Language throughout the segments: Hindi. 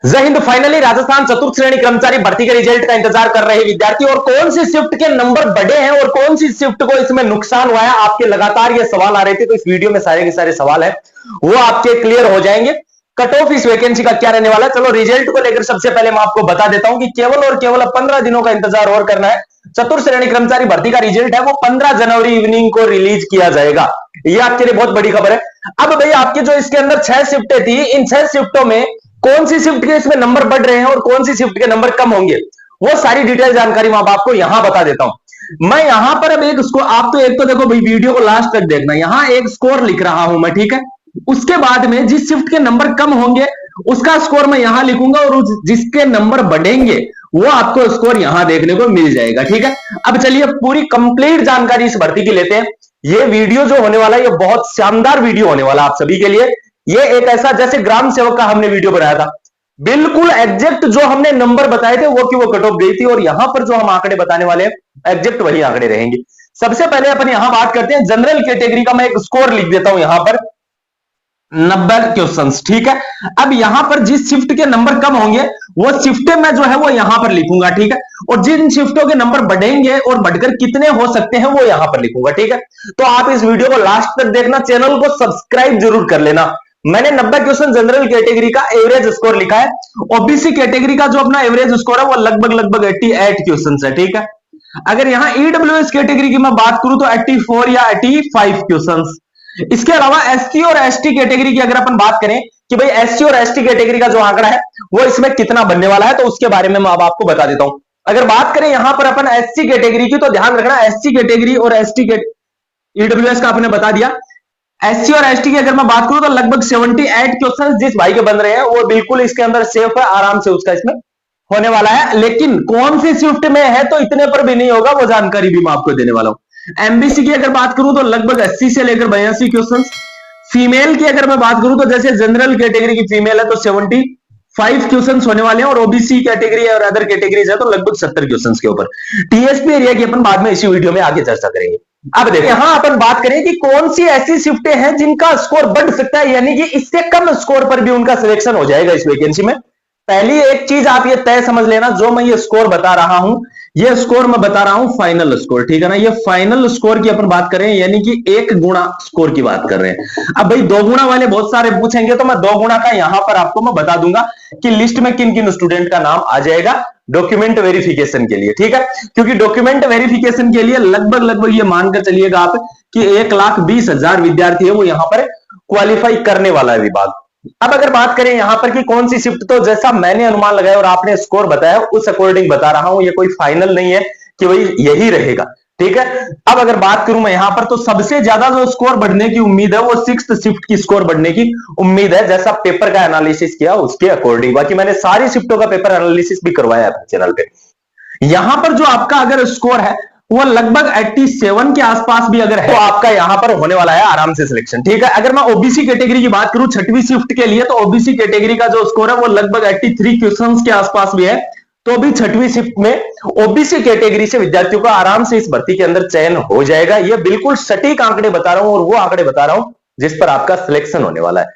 जय हिंद। फाइनली राजस्थान चतुर्थ श्रेणी कर्मचारी भर्ती के रिजल्ट का इंतजार कर रहे विद्यार्थी और कौन सी शिफ्ट के नंबर बढ़े हैं और कौन सी शिफ्ट को इसमें नुकसान हुआ है, आपके लगातार ये सवाल आ रहे थे। तो इस वीडियो में सारे के सारे सवाल है वो आपके क्लियर हो जाएंगे। कट ऑफ इस वैकेंसी का क्या रहने वाला है, चलो रिजल्ट को लेकर सबसे पहले मैं आपको बता देता हूं कि केवल और केवल 15 दिनों का इंतजार और करना है। चतुर्थ श्रेणी कर्मचारी भर्ती का रिजल्ट है वो 15 जनवरी इवनिंग को रिलीज किया जाएगा। ये आपके लिए बहुत बड़ी खबर है। अब भाई आपके जो इसके अंदर 6 शिफ्टें थी, इन 6 शिफ्टों में कौन सी शिफ्ट के इसमें नंबर बढ़ रहे हैं और कौन सी शिफ्ट के नंबर कम होंगे, वो सारी डिटेल जानकारी मैं आपको यहां बता देता हूं। मैं यहां पर अब एक स्कोर, आप तो एक तो देखो भाई वीडियो को लास्ट तक देखना, यहां एक स्कोर लिख रहा हूं मैं, ठीक है। उसके बाद में जिस शिफ्ट के नंबर कम होंगे उसका स्कोर मैं यहां लिखूंगा और जिसके नंबर बढ़ेंगे वो आपको स्कोर यहां देखने को मिल जाएगा, ठीक है। अब चलिए पूरी कंप्लीट जानकारी इस भर्ती की लेते हैं। ये वीडियो जो होने वाला है ये बहुत शानदार वीडियो होने वाला आप सभी के लिए। ये एक ऐसा जैसे ग्राम सेवक का हमने वीडियो बनाया था, बिल्कुल एग्जैक्ट जो हमने नंबर बताए थे वो की वो कट ऑफ गई थी और यहां पर जो हम आंकड़े बताने वाले हैं एग्जैक्ट वही आंकड़े रहेंगे। सबसे पहले अपन यहां बात करते हैं जनरल कैटेगरी का। मैं एक स्कोर लिख देता हूं यहां पर 90 क्वेश्चंस, ठीक है। अब यहां पर जिस शिफ्ट के नंबर कम होंगे वो शिफ्टें मैं जो है वो यहां पर लिखूंगा, ठीक है। और जिन शिफ्टों के नंबर बढ़ेंगे और बढ़कर कितने हो सकते हैं वो यहां पर लिखूंगा, ठीक है। तो आप इस वीडियो को लास्ट तक देखना, चैनल को सब्सक्राइब जरूर कर लेना। मैंने 90 क्वेश्चन जनरल कैटेगरी का एवरेज स्कोर लिखा है। ओबीसी कैटेगरी का जो अपना एवरेज स्कोर है वो लगभग 88 क्वेश्चन है, ठीक है। अगर यहां ईडब्ल्यूएस कैटेगरी की मैं बात करूं तो 84 या 85 क्वेश्चन। इसके अलावा एससी और एसटी कैटेगरी की अगर अपन बात करें कि भाई एससी और एसटी कैटेगरी का जो आंकड़ा है वो इसमें कितना बनने वाला है, तो उसके बारे में मैं अब आपको बता देता हूं। अगर बात करें यहां पर अपन एससी कैटेगरी की, तो ध्यान रखना एससी कैटेगरी और एसटी ईडब्ल्यूएस का आपने बता दिया। एससी और एसटी की अगर मैं बात करूं तो लगभग 78 क्वेश्चन जिस भाई के बन रहे हैं वो बिल्कुल इसके अंदर सेफ है, आराम से उसका इसमें होने वाला है। लेकिन कौन सी शिफ्ट में है तो इतने पर भी नहीं होगा, वो जानकारी भी मैं आपको देने वाला हूं। एमबीसी की अगर बात करूं तो लगभग 80 से लेकर 82 क्वेश्चन। फीमेल की अगर मैं बात करूं तो जैसे जनरल कैटेगरी की फीमेल है तो 75 क्वेश्चन होने वाले हैं और ओबीसी कैटेगरी और अदर कैटेगरीज है तो लगभग 70 क्वेश्चन के ऊपर। टीएसपी एरिया की अपन बाद में इसी वीडियो में आगे चर्चा करेंगे। अब देखो यहां अपन बात करें कि कौन सी ऐसी शिफ्टें हैं जिनका स्कोर बढ़ सकता है, यानी कि इससे कम स्कोर पर भी उनका सिलेक्शन हो जाएगा इस वैकेंसी में। पहली एक चीज आप ये तय समझ लेना, जो मैं ये स्कोर बता रहा हूं ये स्कोर मैं बता रहा हूं फाइनल स्कोर, ठीक है ना। ये फाइनल स्कोर की अपन बात करें यानी कि 1 गुणा स्कोर की बात कर रहे हैं। अब भाई 2 गुणा वाले बहुत सारे पूछेंगे तो मैं 2 गुणा का यहां पर आपको मैं बता दूंगा कि लिस्ट में किन किन स्टूडेंट का नाम आ जाएगा डॉक्यूमेंट वेरिफिकेशन के लिए, ठीक है। क्योंकि डॉक्यूमेंट वेरिफिकेशन के लिए लगभग ये मानकर चलिएगा आप कि 1,20,000 विद्यार्थी है वो यहां पर क्वालिफाई करने वाला है विभाग। अब अगर बात करें यहां पर कि कौन सी शिफ्ट, तो जैसा मैंने अनुमान लगाया और आपने स्कोर बताया उस अकॉर्डिंग बता रहा हूं, ये कोई फाइनल नहीं है कि भाई यही रहेगा, ठीक है। अब अगर बात करूं मैं यहां पर तो सबसे ज्यादा जो स्कोर बढ़ने की उम्मीद है वो 6th शिफ्ट की स्कोर बढ़ने की उम्मीद है, जैसा पेपर का एनालिसिस किया उसके अकॉर्डिंग। बाकी मैंने सारी शिफ्टों का पेपर एनालिसिस भी करवाया है चैनल पे। यहां पर जो आपका अगर स्कोर है वो लगभग 87 के आसपास भी अगर है तो आपका यहां पर होने वाला है आराम से सिलेक्शन, ठीक है। अगर मैं ओबीसी कैटेगरी की बात करूं 6वीं शिफ्ट के लिए तो ओबीसी कैटेगरी का जो स्कोर है वो लगभग 83 क्वेश्चंस के आसपास भी है। तो भी 6वीं शिफ्ट में ओबीसी कैटेगरी से विद्यार्थियों का आराम से इस भर्ती के अंदर चयन हो जाएगा। ये बिल्कुल सटीक आंकड़े बता रहा हूं और वो आंकड़े बता रहा हूं जिस पर आपका सिलेक्शन होने वाला है।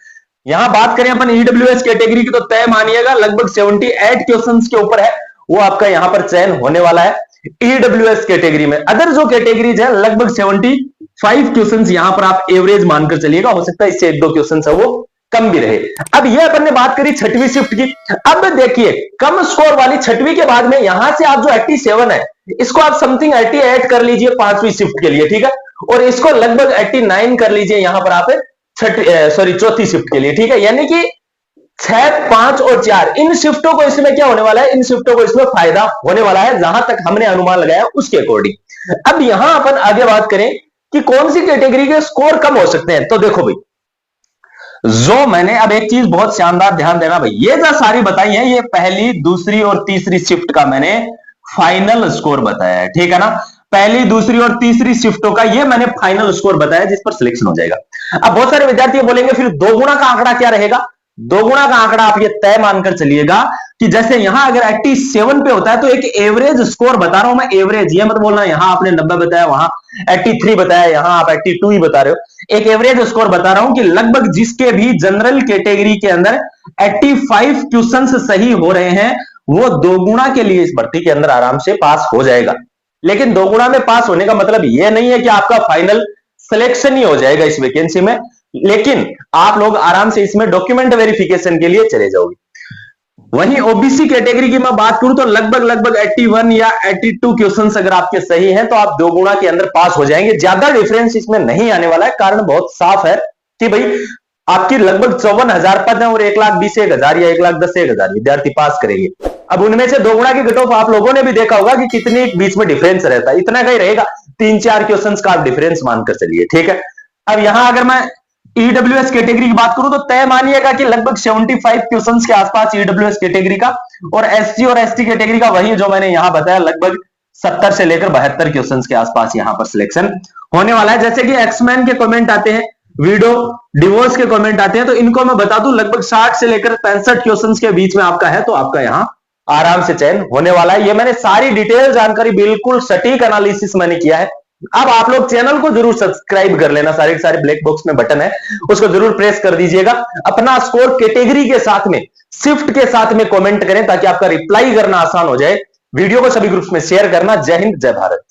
यहां बात करें अपन ईडब्ल्यूएस कैटेगरी की तो तय मानिएगा लगभग 78 क्वेश्चन के ऊपर है वो आपका यहां पर चयन होने वाला है ईडब्ल्यूएस कैटेगरी में। अदर जो कैटेगरीज है लगभग 75 क्वेश्चन यहां पर आप एवरेज मानकर चलिएगा, हो सकता है इससे 1-2 क्वेश्चन है वो कम भी रहे। अब ये अपन ने बात करी 6वीं शिफ्ट की। अब देखिए कम स्कोर वाली 6वीं के बाद में यहां से आप जो 87 है इसको आप समथिंग 88 कर लीजिए 5वीं शिफ्ट के लिए, ठीक है। और इसको लगभग 89 कर लीजिए यहां पर आप चौथी शिफ्ट के लिए, ठीक है। यानी कि 6, 5 और 4 इन शिफ्टों को इसमें क्या होने वाला है, इन शिफ्टों को इसमें फायदा होने वाला है जहां तक हमने अनुमान लगाया उसके अकॉर्डिंग। अब यहां अपन आगे बात करें कि कौन सी कैटेगरी के स्कोर कम हो सकते हैं, तो देखो भाई जो मैंने अब एक चीज बहुत शानदार ध्यान देना भाई, ये जो सारी बताई है ये पहली, दूसरी और तीसरी शिफ्ट का मैंने फाइनल स्कोर बताया है, ठीक है ना। पहली, दूसरी और तीसरी शिफ्टों का ये मैंने फाइनल स्कोर बताया जिस पर सिलेक्शन हो जाएगा। अब बहुत सारे विद्यार्थी बोलेंगे फिर 2 गुणा का आंकड़ा क्या रहेगा। दो गुना का आंकड़ा आप ये तय मानकर चलिएगा कि जैसे यहां अगर 87 पे होता है तो एक एवरेज स्कोर बता रहा हूं मैं, एवरेज, ये मत बोलना यहां आपने 90 बताया, वहां 83 बताया, यहां आप 82 ही बता रहे हो। एक एवरेज स्कोर बता रहा हूं कि लगभग जिसके भी जनरल कैटेगरी के अंदर 85 क्वेश्चंस सही हो रहे हैं, वो दो गुना के लिए इस भर्ती के अंदर आराम से पास हो जाएगा। लेकिन दो गुना में पास होने का मतलब यह नहीं है कि आपका फाइनल सिलेक्शन ही हो जाएगा इस वैकेंसी में, लेकिन आप लोग आराम से इसमें डॉक्यूमेंट वेरिफिकेशन के लिए चले जाओगे। वहीं ओबीसी कैटेगरी की मैं बात करूं तो लगभग 81 या 82 क्वेश्चंस अगर आपके सही हैं तो आप दो गुना के अंदर पास हो जाएंगे। ज्यादा डिफरेंस इसमें नहीं आने वाला है, कारण बहुत साफ है कि भाई आपकी लगभग 54,000 पद है और 1,20,000 या 1,10,000 विद्यार्थी पास करेंगे। अब उनमें से दो गुना की कट ऑफ आप लोगों ने भी देखा होगा कि कितनी बीच में डिफरेंस रहता है, इतना का ही रहेगा, 3-4 क्वेश्चंस का आप डिफरेंस मानकर चलिए, ठीक है। अब यहां अगर मैं ईडब्ल्यूएस कैटेगरी की बात करूं तो तय मानिएगा कि लगभग 75 क्वेश्चंस के आसपास ईडब्ल्यूएस कैटेगरी का, और एससी और एसटी कैटेगरी का वही जो मैंने यहां बताया लगभग 70 से लेकर 72 क्वेश्चंस के आसपास यहां पर सिलेक्शन होने वाला है। जैसे कि एक्समैन के कमेंट आते हैं, वीडो डिवोर्स के कमेंट आते हैं, तो इनको मैं बता दूं लगभग 60 से लेकर 65 क्वेश्चंस के बीच में आपका है, तो आपका यहां आराम से चयन होने वाला है। ये मैंने सारी डिटेल जानकारी, बिल्कुल सटीक एनालिसिस मैंने किया है। अब आप लोग चैनल को जरूर सब्सक्राइब कर लेना, सारे के सारे ब्लैक बॉक्स में बटन है, उसको जरूर प्रेस कर दीजिएगा। अपना स्कोर कैटेगरी के साथ में, शिफ्ट के साथ में कमेंट करें ताकि आपका रिप्लाई करना आसान हो जाए। वीडियो को सभी ग्रुप्स में शेयर करना। जय हिंद, जय भारत।